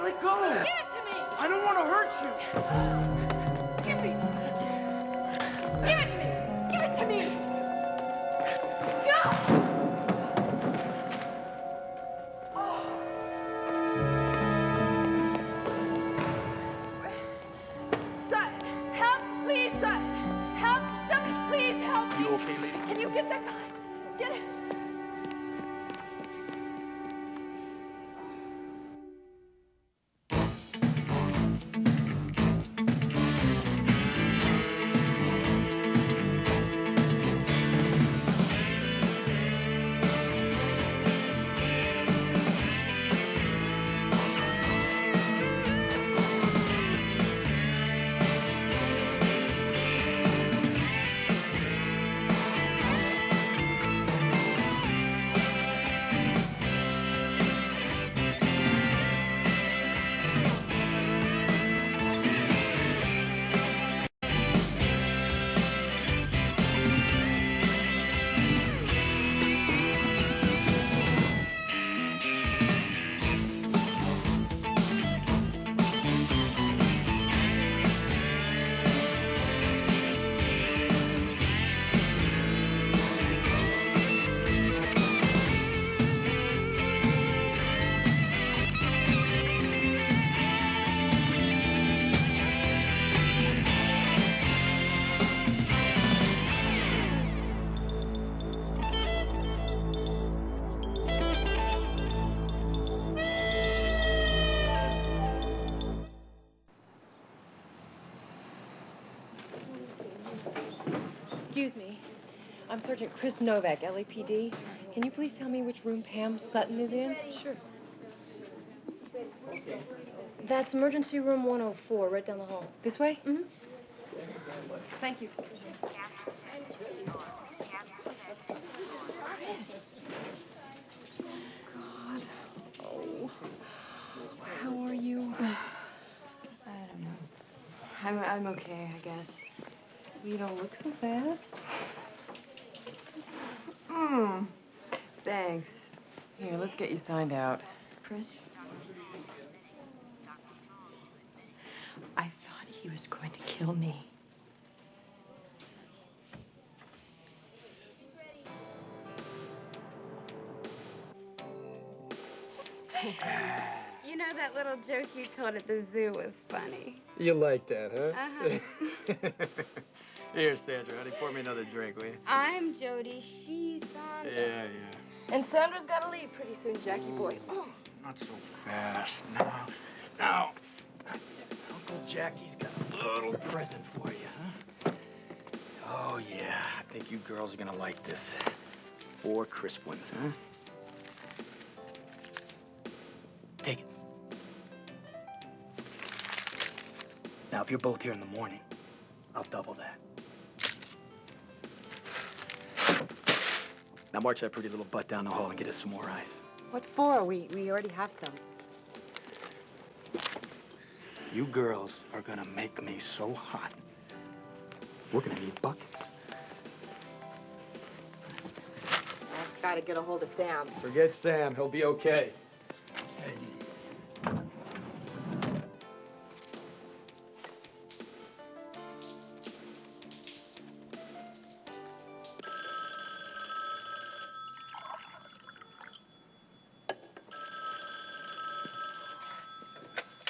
let go. Give it to me. I don't want to hurt you. Give me. Give it to me. Give it to me. Go. Sutton, help, please, Sutton. Help, somebody, please help me. You okay, lady? Can you get that guy? Get it. Excuse me. I'm Sergeant Chris Novak, LAPD. Can you please tell me which room Pam Sutton is in? Sure. That's emergency room 104, right down the hall. This way? Mm-hmm. Thank you. God. Oh. How are you? I don't know. I'm okay, I guess. You don't look so bad. Thanks. Here, let's get you signed out. Chris? I thought he was going to kill me. You know that little joke you told at the zoo was funny. You like that, huh? Uh-huh. Here, Sandra, honey, pour me another drink, will you? I'm Jody. She's Sandra. Yeah. And Sandra's got to leave pretty soon, Jackie boy. Oh. Not so fast. Now, Uncle Jackie's got a little present for you, huh? Oh, yeah, I think you girls are gonna like this. 4 crisp ones, huh? Take it. Now, if you're both here in the morning, I'll double that. Now march that pretty little butt down the hall and get us some more ice. What for? We already have some. You girls are gonna make me so hot. We're gonna need buckets. I've got to get a hold of Sam. Forget Sam, he'll be okay.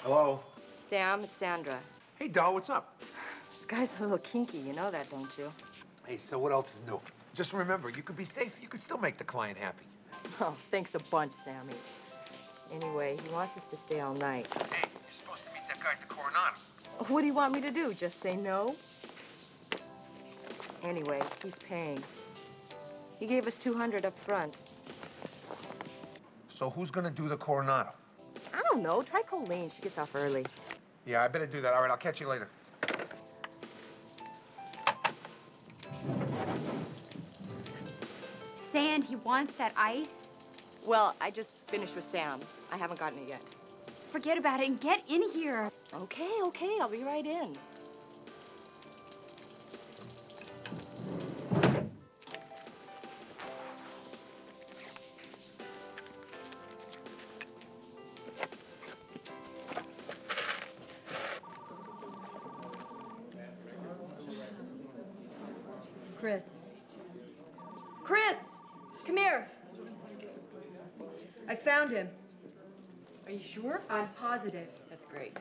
Hello? Sam, it's Sandra. Hey, doll, what's up? This guy's a little kinky, you know that, don't you? Hey, so what else is new? Just remember, you could be safe. You could still make the client happy. Oh, thanks a bunch, Sammy. Anyway, he wants us to stay all night. Hey, you're supposed to meet that guy at the Coronado. What do you want me to do? Just say no? Anyway, he's paying. He gave us $200 up front. So who's gonna do the Coronado? I don't know. Try Colleen. She gets off early. Yeah, I better do that. All right, I'll catch you later. Sand, he wants that ice. Well, I just finished with Sam. I haven't gotten it yet. Forget about it and get in here. Okay, I'll be right in. Chris. Chris! Come here. I found him. Are you sure? I'm positive. That's great.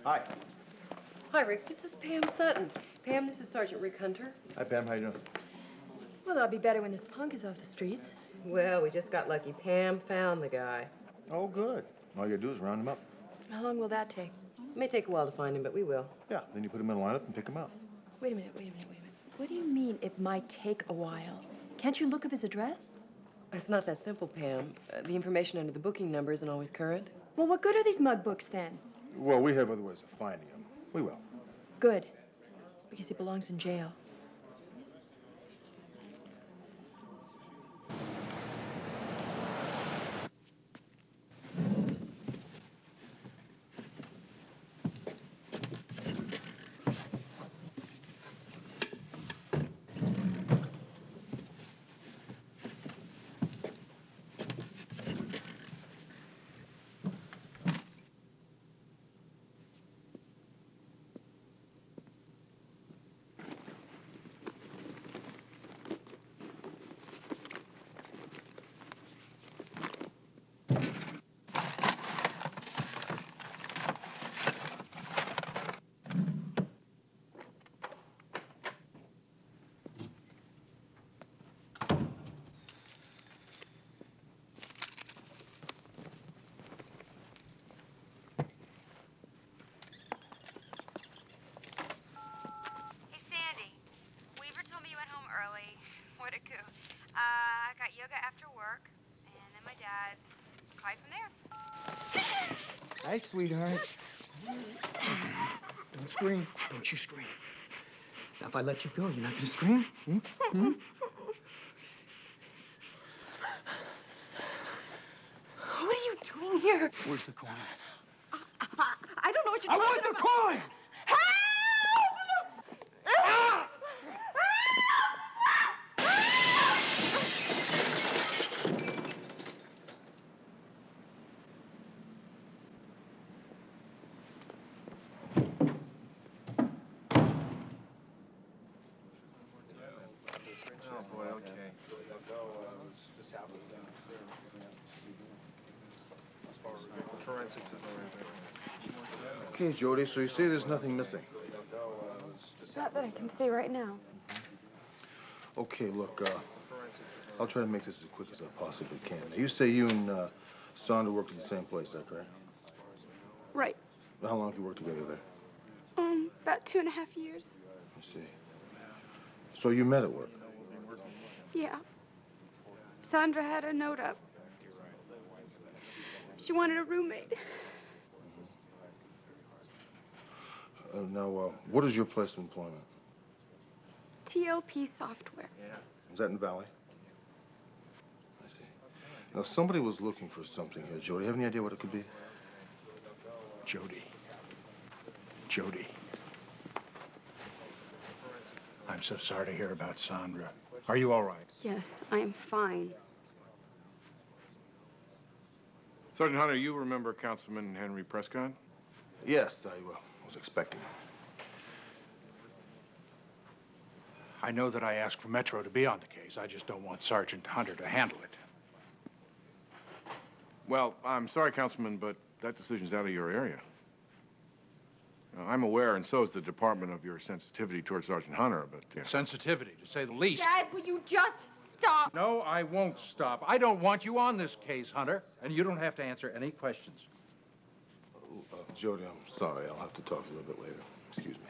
Hi. Hi, Rick. This is Pam Sutton. Pam, this is Sergeant Rick Hunter. Hi, Pam. How you doing? Well, I'll be better when this punk is off the streets. Well, we just got lucky. Pam found the guy. Oh, good. All you gotta do is round him up. How long will that take? It may take a while to find him, but we will. Yeah, then you put him in a lineup and pick him out. Wait a minute. What do you mean it might take a while? Can't you look up his address? It's not that simple, Pam. The information under the booking number isn't always current. Well, what good are these mug books then? Well, we have other ways of finding him. We will. Good. Because he belongs in jail. Hey, Sandy. Weaver told me you went home early. What a goof. I got yoga after work, and then my dad's. Call you from there. Hi, sweetheart. Don't scream. Don't you scream. Now, if I let you go, you're not gonna scream? What are you doing here? Where's the coin? I don't know what you're I talking want the about. coin! Oh, boy, okay. Okay, Jody, so you say there's nothing missing. Not that I can see right now. Okay, look, I'll try to make this as quick as I possibly can. Now, you say you and Sandra worked at the same place, is that correct? Right. How long have you worked together there? About 2.5 years. I see. So you met at work? Yeah. Sandra had a note up. She wanted a roommate. Now, what is your place of employment? TLP software. Is that in Valley? I see. Now, somebody was looking for something here, Jody. Have any idea what it could be? Jody. Jody. I'm so sorry to hear about Sandra. Are you all right? Yes, I am fine. Sergeant Hunter, you remember Councilman Henry Prescott? Yes, I was expecting him. I know that I asked for Metro to be on the case. I just don't want Sergeant Hunter to handle it. Well, I'm sorry, Councilman, but that decision's out of your area. I'm aware, and so is the department, of your sensitivity towards Sergeant Hunter, but... Sensitivity, to say the least. Dad, will you just stop? No, I won't stop. I don't want you on this case, Hunter, and you don't have to answer any questions. Jody, I'm sorry. I'll have to talk a little bit later. Excuse me.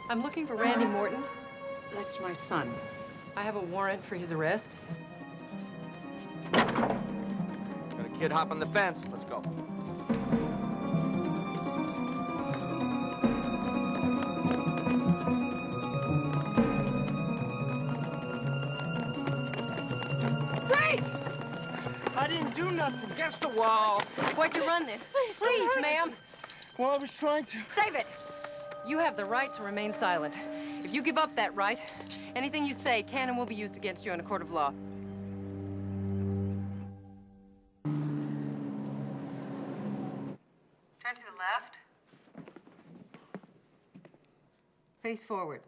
I'm looking for Randy Morton. That's my son. I have a warrant for his arrest. Got a kid hopping the fence. Let's go. Great! I didn't do nothing. Against the wall. Why'd you run then? Please, ma'am. Well, I was trying to. Save it! You have the right to remain silent. If you give up that right, anything you say can and will be used against you in a court of law. Turn to the left. Face forward.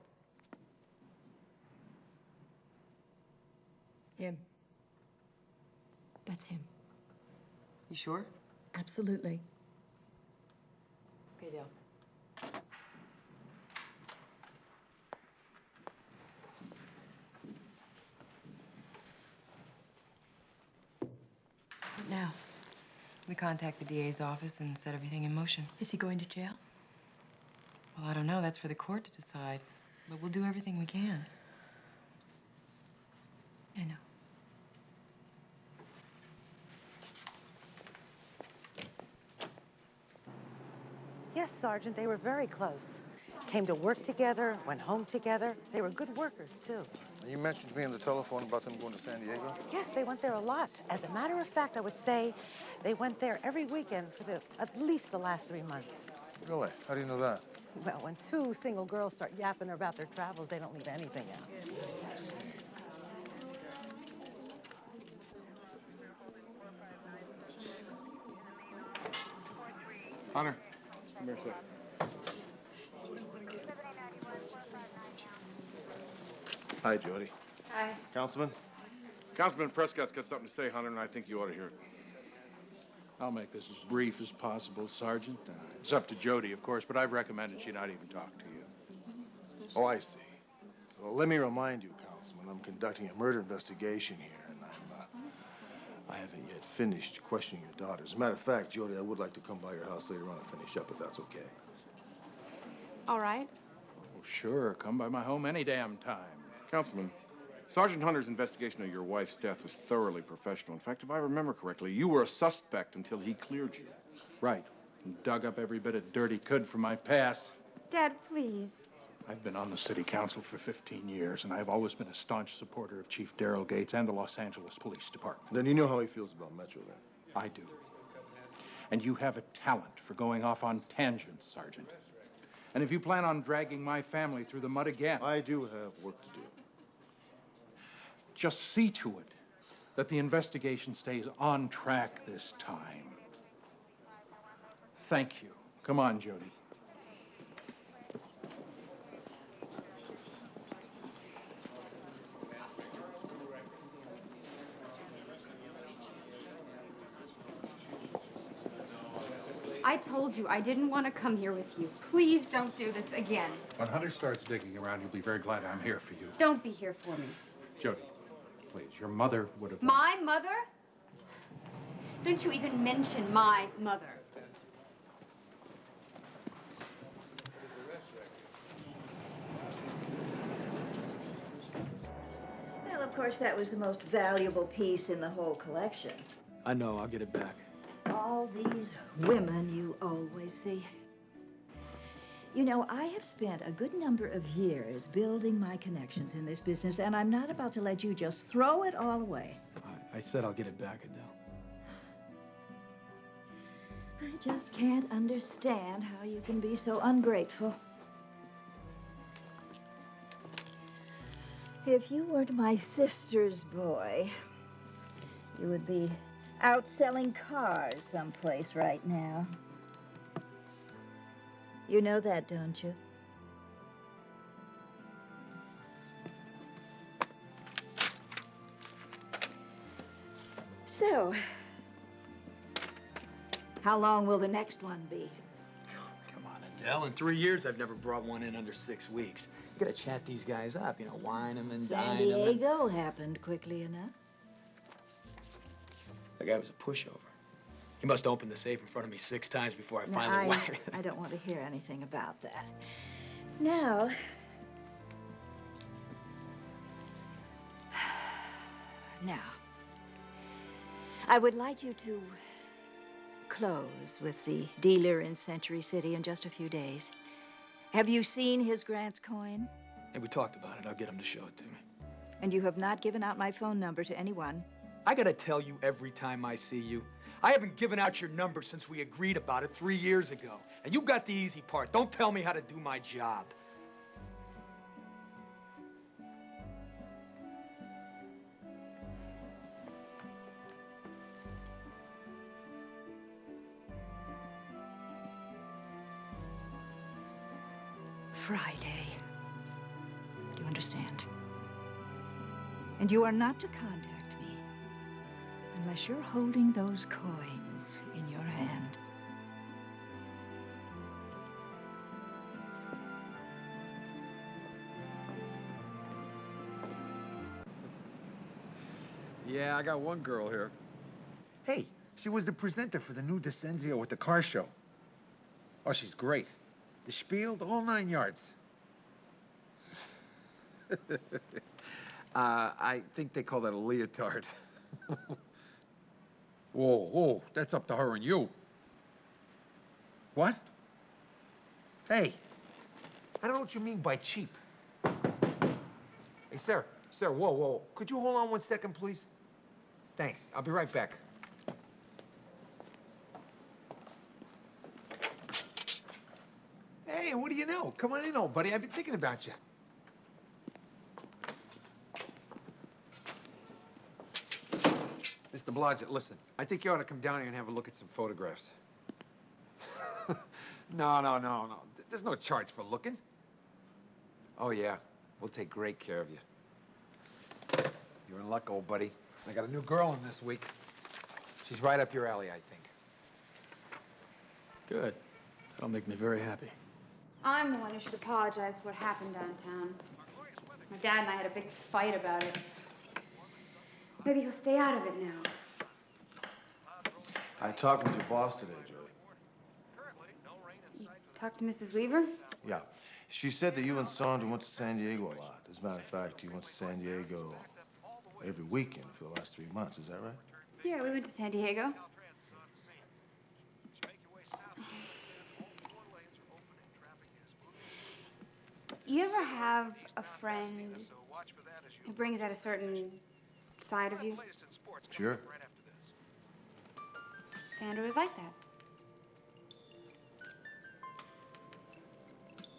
Him. That's him. You sure? Absolutely. Okay, Dale. What now? We contact the DA's office and set everything in motion. Is he going to jail? Well, I don't know. That's for the court to decide. But we'll do everything we can. I know. Yes, Sergeant, they were very close. Came to work together, went home together. They were good workers, too. You mentioned to me on the telephone about them going to San Diego? Yes, they went there a lot. As a matter of fact, I would say they went there every weekend for at least the last 3 months. Really? How do you know that? Well, when two single girls start yapping about their travels, they don't leave anything out. Hunter, come here a sec. Hi, Jody. Hi. Councilman? Councilman Prescott's got something to say, Hunter, and I think you ought to hear it. I'll make this as brief as possible, Sergeant. It's up to Jody, of course, but I've recommended she not even talk to you. Oh, I see. Well, let me remind you, Councilman, I'm conducting a murder investigation here, and I haven't yet finished questioning your daughter. As a matter of fact, Jody, I would like to come by your house later on and finish up, if that's okay. All right. Well, sure, come by my home any damn time. Councilman, Sergeant Hunter's investigation of your wife's death was thoroughly professional. In fact, if I remember correctly, you were a suspect until he cleared you. Right. And dug up every bit of dirt he could from my past. Dad, please. I've been on the city council for 15 years, and I've always been a staunch supporter of Chief Darrell Gates and the Los Angeles Police Department. Then you know how he feels about Metro, then? I do. And you have a talent for going off on tangents, Sergeant. And if you plan on dragging my family through the mud again... I do have work to do. Just see to it that the investigation stays on track this time. Thank you. Come on, Jody. I told you I didn't want to come here with you. Please don't do this again. When Hunter starts digging around, you'll be very glad I'm here for you. Don't be here for me. Jody, please, your mother would have... My mother? Don't you even mention my mother. Well, of course, that was the most valuable piece in the whole collection. I know, I'll get it back. All these women you always see. You know, I have spent a good number of years building my connections in this business, and I'm not about to let you just throw it all away. I said I'll get it back, Adele. I just can't understand how you can be so ungrateful. If you weren't my sister's boy, you would be out selling cars someplace right now. You know that, don't you? So, how long will the next one be? Come on, Adele. In 3 years, I've never brought one in under 6 weeks. You gotta chat these guys up, you know, wine them and San dine them. And... Diego happened quickly enough. The guy was a pushover. He must open the safe in front of me 6 times before I Now, finally whacked it. I don't want to hear anything about that. Now, I would like you to close with the dealer in Century City in just a few days. Have you seen his Grant's coin? Hey, we talked about it. I'll get him to show it to me. And you have not given out my phone number to anyone. I gotta tell you every time I see you. I haven't given out your number since we agreed about it 3 years ago. And you got the easy part. Don't tell me how to do my job. Friday. Do you understand? And you are not to contact me unless you're holding those coins in your hand. Yeah, I got one girl here. Hey, she was the presenter for the new Descenzio at the car show. Oh, she's great. The spiel, the whole 9 yards. I think they call that a leotard. Whoa, that's up to her and you. What? Hey, I don't know what you mean by cheap. Hey, sir, whoa. Could you hold on 1 second, please? Thanks, I'll be right back. Hey, what do you know? Come on in, old buddy. I've been thinking about you. Mr. Blodgett, listen. I think you ought to come down here and have a look at some photographs. No. There's no charge for looking. Oh, yeah. We'll take great care of you. You're in luck, old buddy. I got a new girl in this week. She's right up your alley, I think. Good. That'll make me very happy. I'm the one who should apologize for what happened downtown. My dad and I had a big fight about it. Maybe he'll stay out of it now. I talked with your boss today, Jody. You talked to Mrs. Weaver? Yeah. She said that you and Sandra went to San Diego a lot. As a matter of fact, you went to San Diego every weekend for the last 3 months. Is that right? Yeah, we went to San Diego. You ever have a friend who brings out a certain side of you? Sure. Sandra was like that.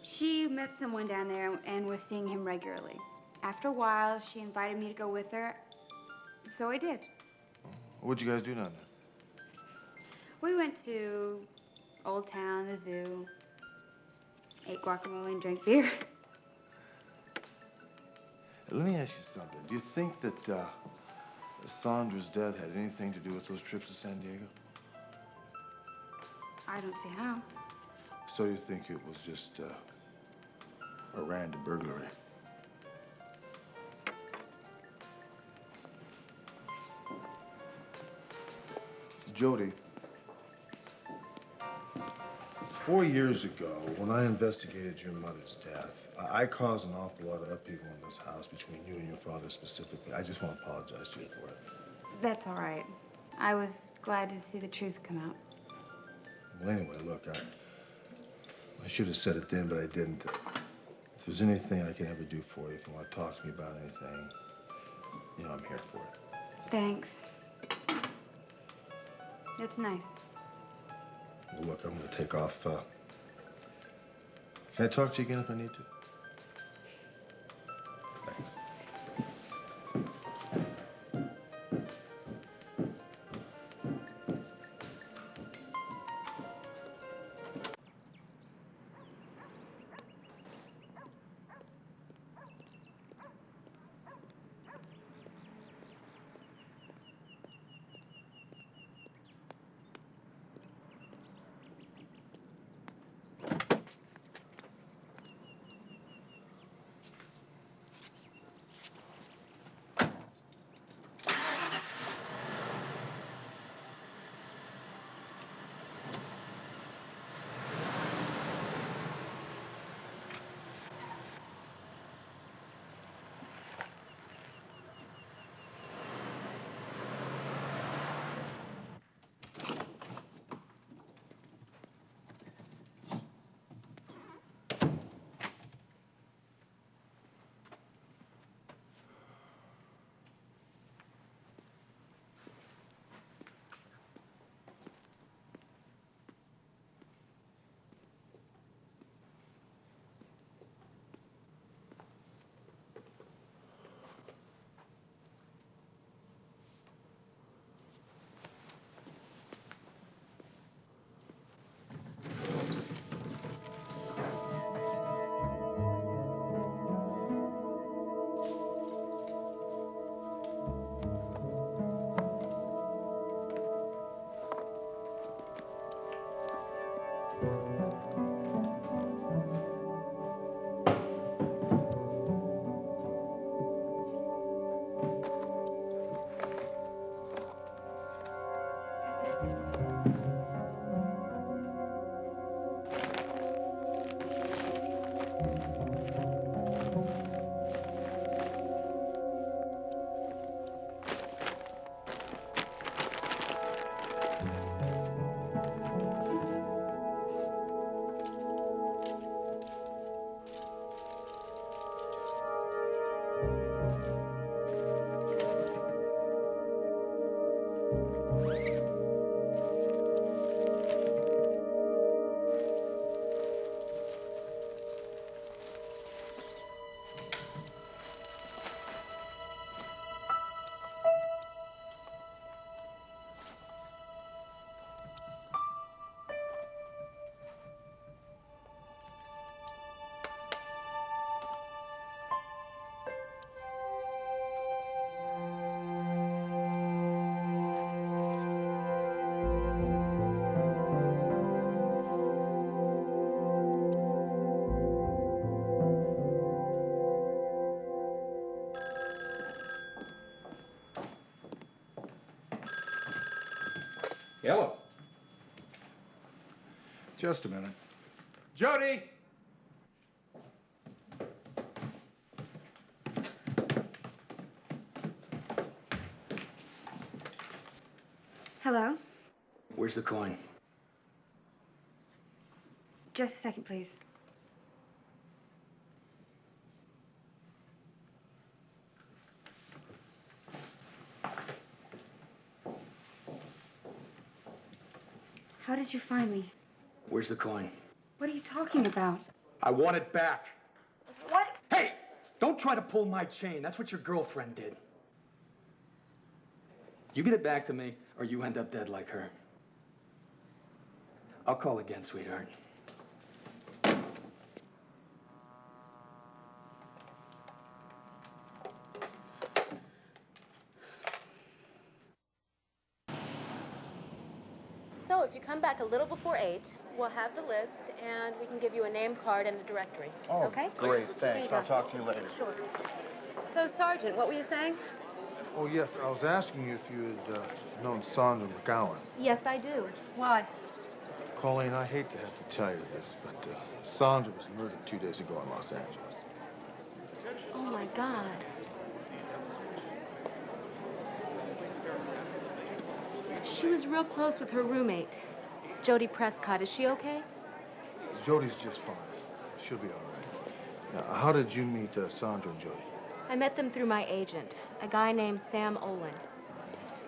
She met someone down there and was seeing him regularly. After a while, she invited me to go with her, so I did. What'd you guys do down there? We went to Old Town, the zoo, ate guacamole and drank beer. Let me ask you something. Do you think that Sandra's death had anything to do with those trips to San Diego? I don't see how. So you think it was just a random burglary? Jody, 4 years ago, when I investigated your mother's death, I caused an awful lot of upheaval in this house between you and your father specifically. I just want to apologize to you for it. That's all right. I was glad to see the truth come out. Well, anyway, look, I should have said it then, but I didn't. If there's anything I can ever do for you, if you want to talk to me about anything, you know, I'm here for it. Thanks. That's nice. Well, look, I'm going to take off. Can I talk to you again if I need to? Thanks. Hello. Just a minute. Jody! Hello? Where's the coin? Just a second, please. How did you find me? Where's the coin? What are you talking about? I want it back. What? Hey! Don't try to pull my chain. That's what your girlfriend did. You get it back to me, or you end up dead like her. I'll call again, sweetheart. So if you come back a little before 8, we'll have the list, and we can give you a name card and a directory. Oh, okay? great. There Thanks. you I'll go. talk to you later. Sure. So, Sergeant, what were you saying? Oh, yes. I was asking you if you had known Sandra McGowan. Yes, I do. Why? Colleen, I hate to have to tell you this, but Sandra was murdered 2 days ago in Los Angeles. Oh, my God. She was real close with her roommate, Jody Prescott. Is she okay? Jody's just fine. She'll be all right. Now, how did you meet Sandra and Jody? I met them through my agent, a guy named Sam Olin.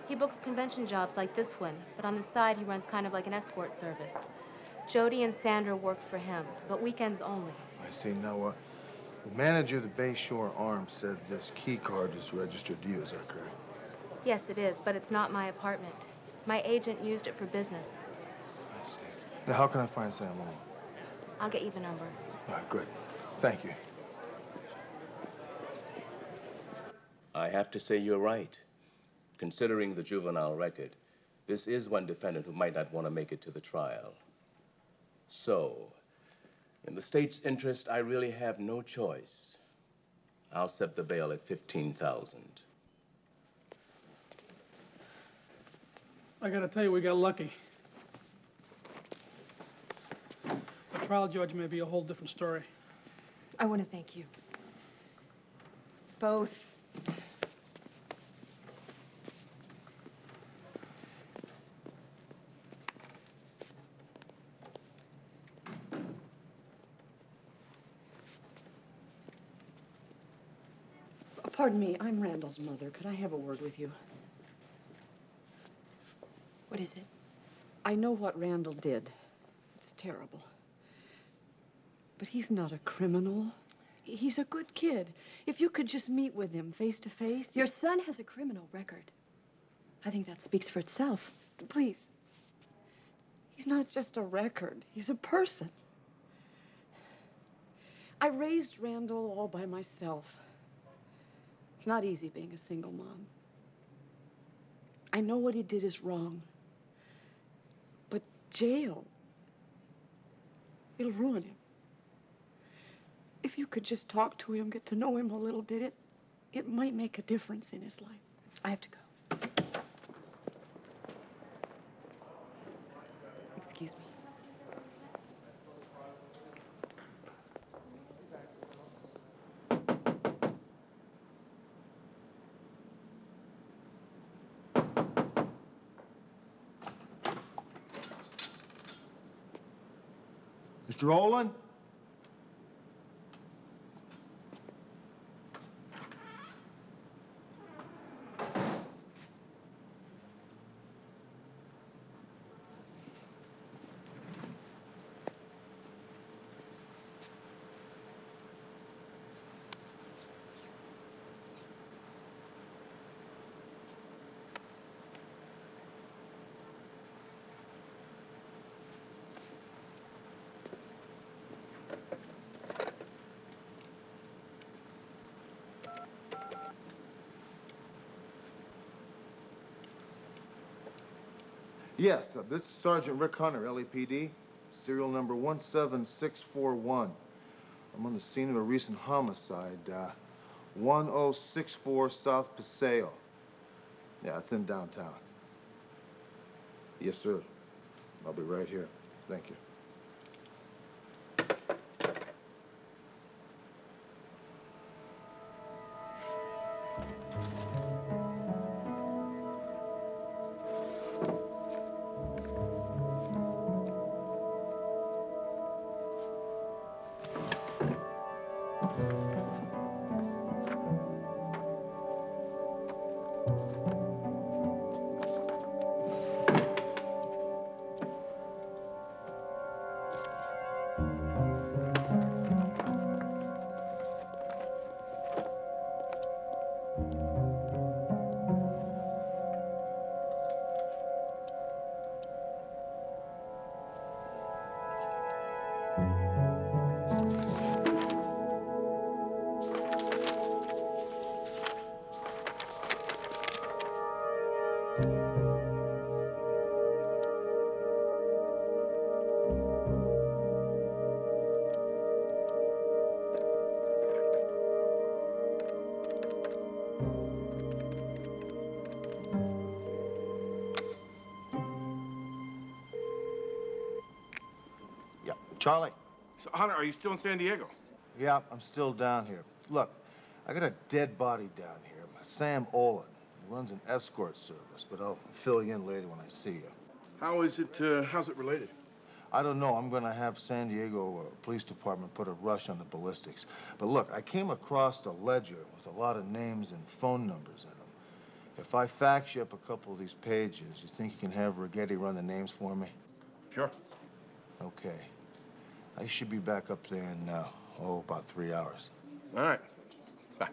He books convention jobs like this one, but on the side he runs kind of like an escort service. Jody and Sandra work for him, but weekends only. I see. Now, the manager of the Bayshore Arms said this key card is registered to you. Is that correct? Yes, it is, but it's not my apartment. My agent used it for business. I see. Now, how can I find Sam Olin? I'll get you the number. All right, good. Thank you. I have to say you're right. Considering the juvenile record, this is one defendant who might not want to make it to the trial. So, in the state's interest, I really have no choice. I'll set the bail at $15,000. I gotta tell you, we got lucky. The trial judge may be a whole different story. I want to thank you. Both. Pardon me, I'm Randall's mother. Could I have a word with you? What is it? I know what Randall did. It's terrible. But he's not a criminal. He's a good kid. If you could just meet with him face to face. Your son has a criminal record. I think that speaks for itself. Please. He's not just a record. He's a person. I raised Randall all by myself. It's not easy being a single mom. I know what he did is wrong. But jail, it'll ruin him. If you could just talk to him, get to know him a little bit, it might make a difference in his life. I have to go. Excuse me. Mr. Olin? Yes, this is Sergeant Rick Hunter, LAPD, serial number 17641. I'm on the scene of a recent homicide, 1064 South Paseo. Yeah, it's in downtown. Yes, sir. I'll be right here. Thank you. Yeah, Charlie. So, Hunter, are you still in San Diego? Yeah, I'm still down here. Look, I got a dead body down here. Sam Olin. He runs an escort service, but I'll fill you in later when I see you. How's it related? I don't know. I'm going to have San Diego Police Department put a rush on the ballistics. But look, I came across a ledger with a lot of names and phone numbers in them. If I fax you up a couple of these pages, you think you can have Rigetti run the names for me? Sure. Okay. I should be back up there in, about 3 hours. All right. Bye.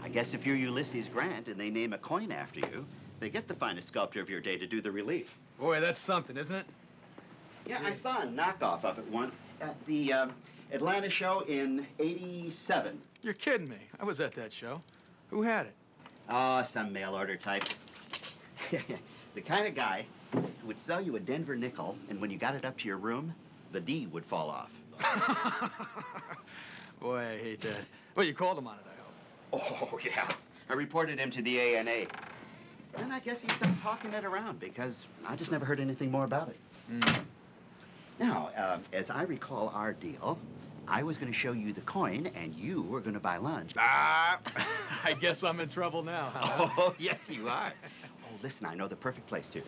I guess if you're Ulysses Grant and they name a coin after you, they get the finest sculptor of your day to do the relief. Boy, that's something, isn't it? Yeah, I saw a knockoff of it once at the Atlanta show in '87. You're kidding me. I was at that show. Who had it? Oh, some mail order type. The kind of guy who would sell you a Denver nickel, and when you got it up to your room, the D would fall off. Boy, I hate that. Well, you called him on it, I hope. Oh, yeah. I reported him to the ANA. And I guess he stopped talking it around because I just never heard anything more about it. Now, as I recall our deal, I was going to show you the coin, and you were going to buy lunch. I guess I'm in trouble now, huh? Oh, yes, you are. Oh, listen, I know the perfect place, too.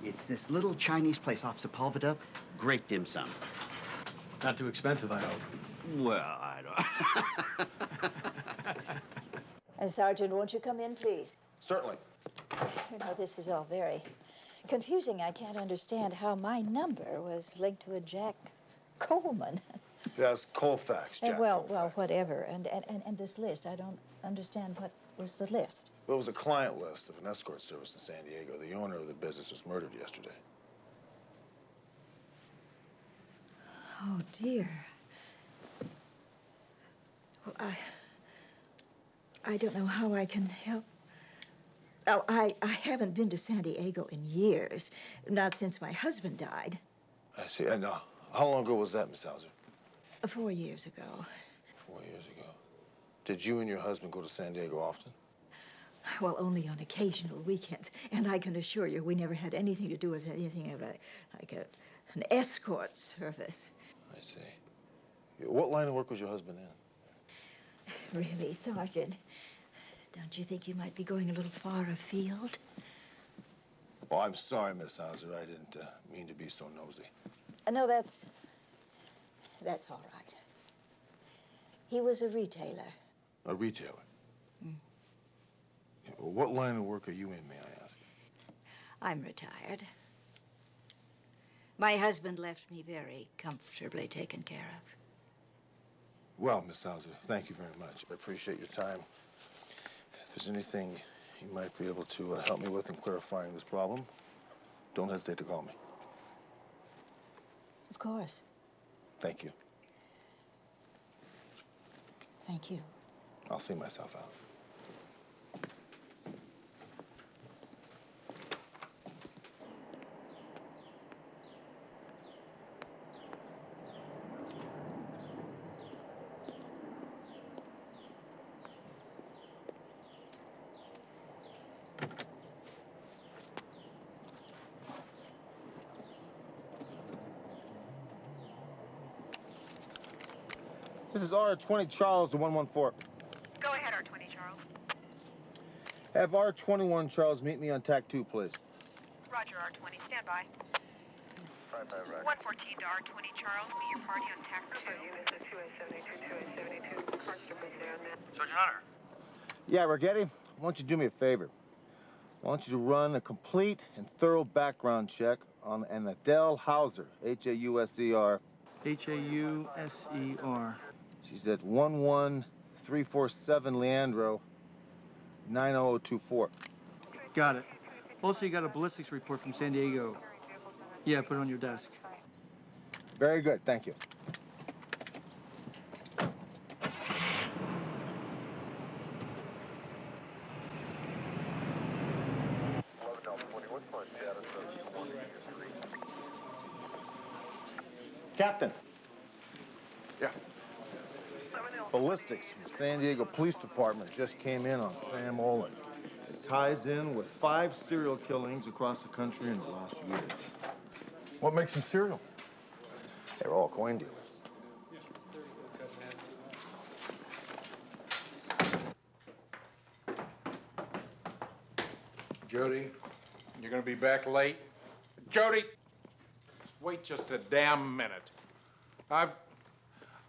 It's this little Chinese place off Sepulveda. Great dim sum. Not too expensive, I hope. Well, I don't... Sergeant, won't you come in, please? Certainly. You know, this is all very confusing. I can't understand how my number was linked to a Jack Coleman. Yes, Colfax, Jack well, Colfax. whatever. And this list, I don't understand what was the list. Well, it was a client list of an escort service in San Diego. The owner of the business was murdered yesterday. Oh, dear. Well, I don't know how I can help. Oh, I haven't been to San Diego in years. Not since my husband died. I see. And how long ago was that, Miss Hauser? 4 years ago. 4 years ago. Did you and your husband go to San Diego often? Well, only on occasional weekends. And I can assure you, we never had anything to do with anything of an escort service. I see. What line of work was your husband in? Really, Sergeant, don't you think you might be going a little far afield? Oh, I'm sorry, Miss Hauser. I didn't mean to be so nosy. No, that's all right. He was a retailer. A retailer? Yeah, well, what line of work are you in, may I ask? I'm retired. My husband left me very comfortably taken care of. Well, Miss Hauser, thank you very much. I appreciate your time. If there's anything you might be able to help me with in clarifying this problem, don't hesitate to call me. Of course. Thank you. Thank you. I'll see myself out. This is R20 Charles to 114. Go ahead, R20 Charles. Have R21 Charles meet me on TAC 2, please. Roger, R20. Stand by. 114 to R20 Charles. Meet your party on TAC 2. Sergeant Hunter. Yeah, Rigetti, why don't you do me a favor? I want you to run a complete and thorough background check on an Adele Hauser, H-A-U-S-E-R. H-A-U-S-E-R. She's at 11347 Leandro, 90024. Got it. Also, you got a ballistics report from San Diego. Yeah, put it on your desk. Very good, thank you. Captain. Yeah. Ballistics from the San Diego Police Department just came in on Sam Olin. It ties in with 5 serial killings across the country in the last year. What makes them serial? They're all coin dealers. Jody, you're gonna be back late? Jody! Wait just a damn minute. I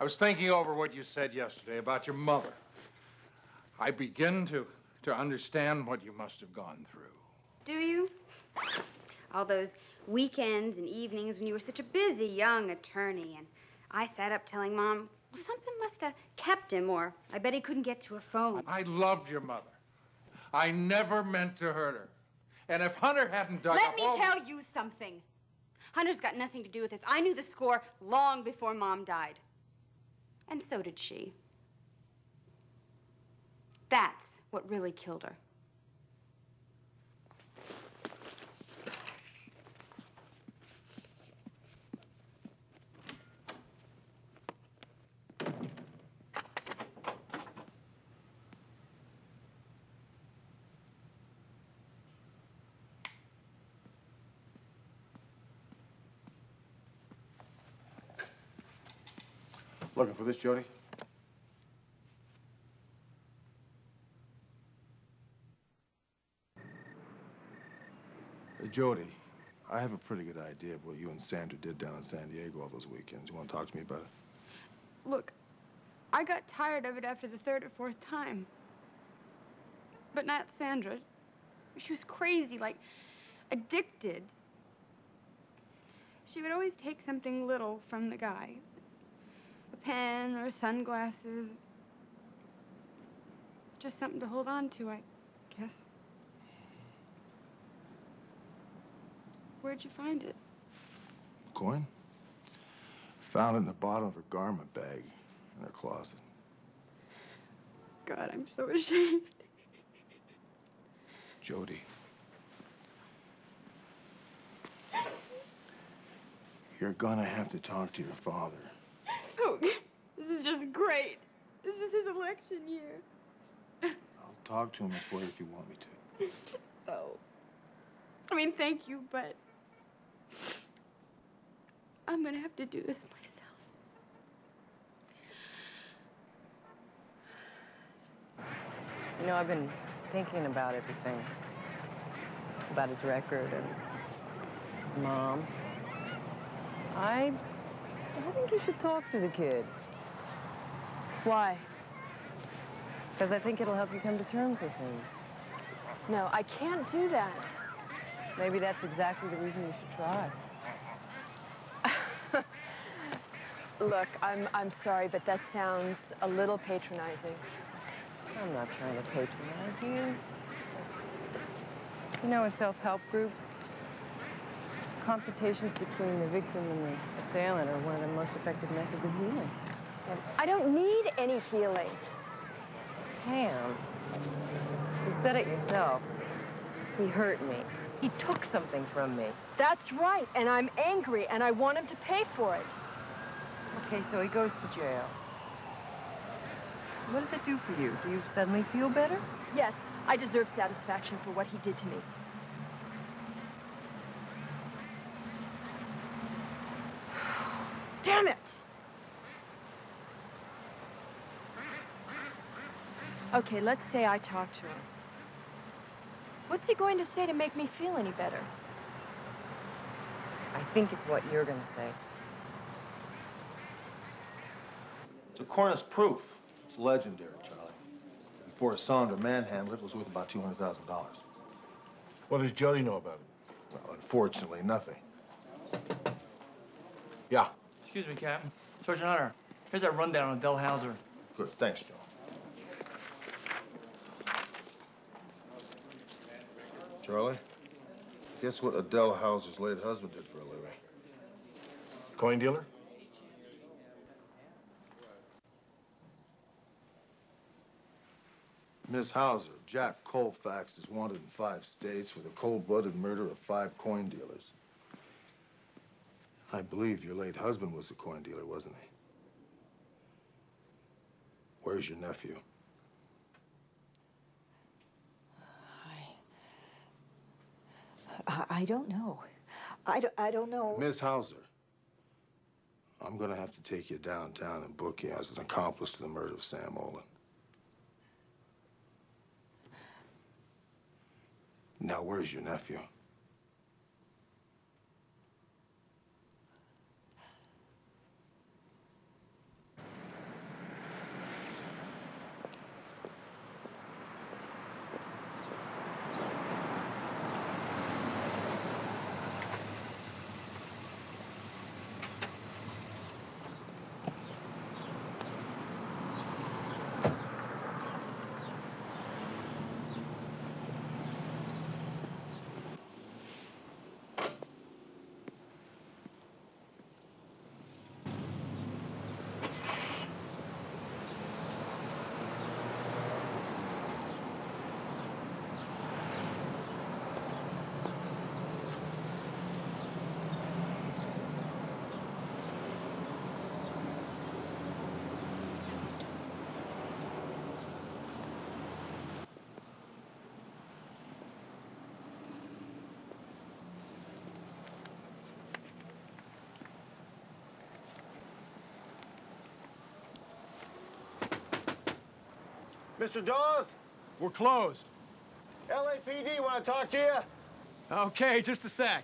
was thinking over what you said yesterday about your mother. I begin to understand what you must have gone through. Do you? All those weekends and evenings when you were such a busy young attorney, and I sat up telling Mom, well, something must have kept him, or I bet he couldn't get to a phone. I loved your mother. I never meant to hurt her. And if Hunter hadn't dug Let up me all... tell you something. Hunter's got nothing to do with this. I knew the score long before Mom died. And so did she. That's what really killed her. Looking for this, Jody? Hey, Jody, I have a pretty good idea of what you and Sandra did down in San Diego all those weekends. You want to talk to me about it? Look, I got tired of it after the 3rd or 4th time. But not Sandra. She was crazy, like addicted. She would always take something little from the guy. A pen or sunglasses. Just something to hold on to, I guess. Where'd you find it? Coin? Found it in the bottom of her garment bag in her closet. God, I'm so ashamed. Jody. You're gonna have to talk to your father. Oh, this is just great. This is his election year. I'll talk to him for you if you want me to. Oh. I mean, thank you, but I'm gonna have to do this myself. You know, I've been thinking about everything. About his record and his mom. I think you should talk to the kid. Why? Because I think it'll help you come to terms with things. No, I can't do that. Maybe that's exactly the reason you should try. Look, I'm sorry, but that sounds a little patronizing. I'm not trying to patronize you. You know, in self-help groups, confrontations between the victim and the assailant are one of the most effective methods of healing. I don't need any healing. Pam, you said it yourself. He hurt me. He took something from me. That's right, and I'm angry, and I want him to pay for it. Okay, so he goes to jail. What does that do for you? Do you suddenly feel better? Yes, I deserve satisfaction for what he did to me. Damn it! Okay, let's say I talk to him. What's he going to say to make me feel any better? I think it's what you're gonna say. It's a cornice proof. It's legendary, Charlie. Before Sandra manhandled it, it was worth about $200,000. What does Jody know about it? Well, unfortunately, nothing. Yeah. Excuse me, Captain. Sergeant Hunter, here's that rundown on Del Hauser. Good. Thanks, Joe. Charlie, guess what Adele Hauser's late husband did for a living? Coin dealer? Miss Hauser, Jack Colfax is wanted in 5 states for the cold-blooded murder of 5 coin dealers. I believe your late husband was a coin dealer, wasn't he? Where's your nephew? I don't know. I don't know. Miss Hauser, I'm gonna have to take you downtown and book you as an accomplice to the murder of Sam Olin. Now, where's your nephew? Mr. Dawes? We're closed. LAPD want to talk to you? Okay, just a sec.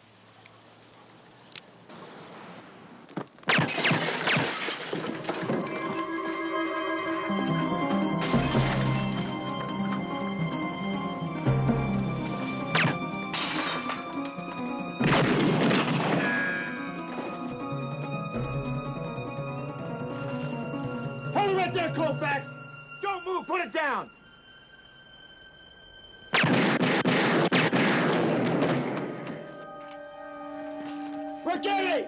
Hold it right there, Colfax! Don't move! Put it down! Rigetti!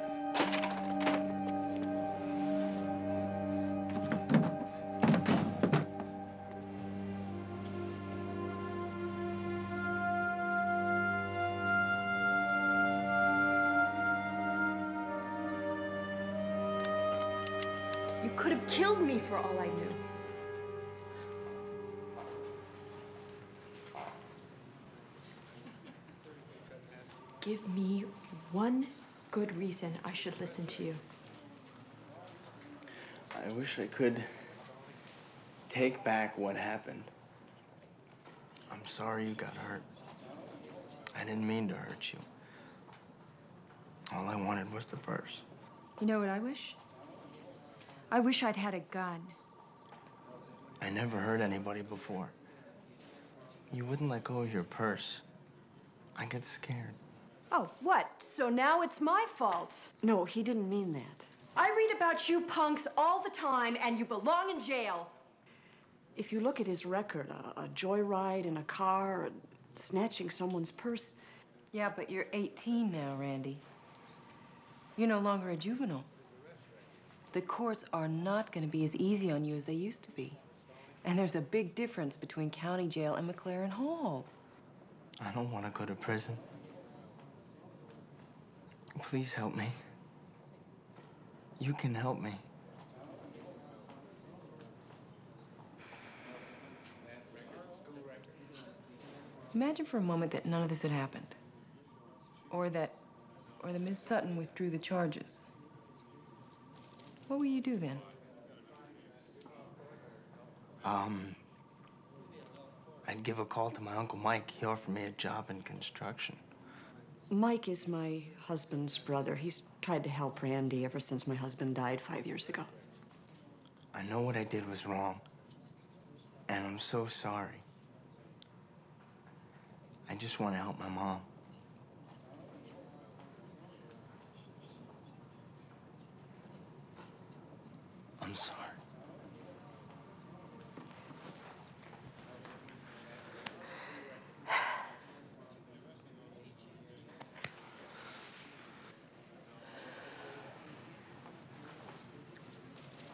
You could have killed me for all I knew. Give me one good reason I should listen to you. I wish I could take back what happened. I'm sorry you got hurt. I didn't mean to hurt you. All I wanted was the purse. You know what I wish? I wish I'd had a gun. I never hurt anybody before. You wouldn't let go of your purse. I get scared. Oh, what? So now it's my fault. No, he didn't mean that. I read about you punks all the time, and you belong in jail. If you look at his record, a joyride in a car, snatching someone's purse. Yeah, but you're 18 now, Randy. You're no longer a juvenile. The courts are not going to be as easy on you as they used to be. And there's a big difference between county jail and McLaren Hall. I don't want to go to prison. Please help me. You can help me. Imagine for a moment that none of this had happened. Or that Miss Sutton withdrew the charges. What will you do then? I'd give a call to my Uncle Mike. He offered me a job in construction. Mike is my husband's brother. He's tried to help Randy ever since my husband died 5 years ago. I know what I did was wrong, and I'm so sorry. I just want to help my mom. I'm sorry.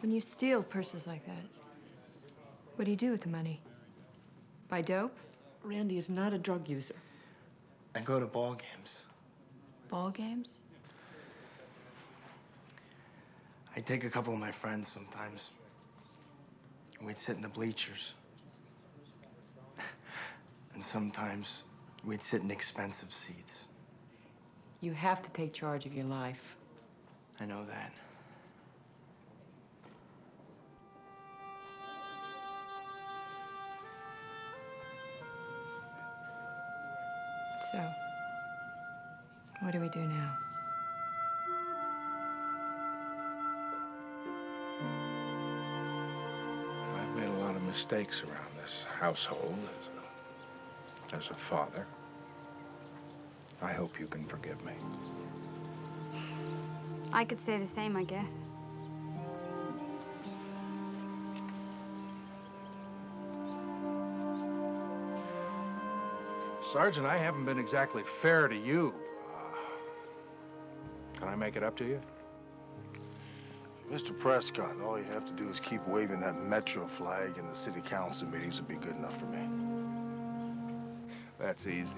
When you steal purses like that, what do you do with the money? Buy dope? Randy is not a drug user. I go to ball games. Ball games? I take a couple of my friends sometimes. We'd sit in the bleachers. And sometimes we'd sit in expensive seats. You have to take charge of your life. I know that. So, what do we do now? I've made a lot of mistakes around this household as a father. I hope you can forgive me. I could say the same, I guess. Sergeant, I haven't been exactly fair to you. Can I make it up to you? Mr. Prescott, all you have to do is keep waving that Metro flag in the city council meetings will be good enough for me. That's easy.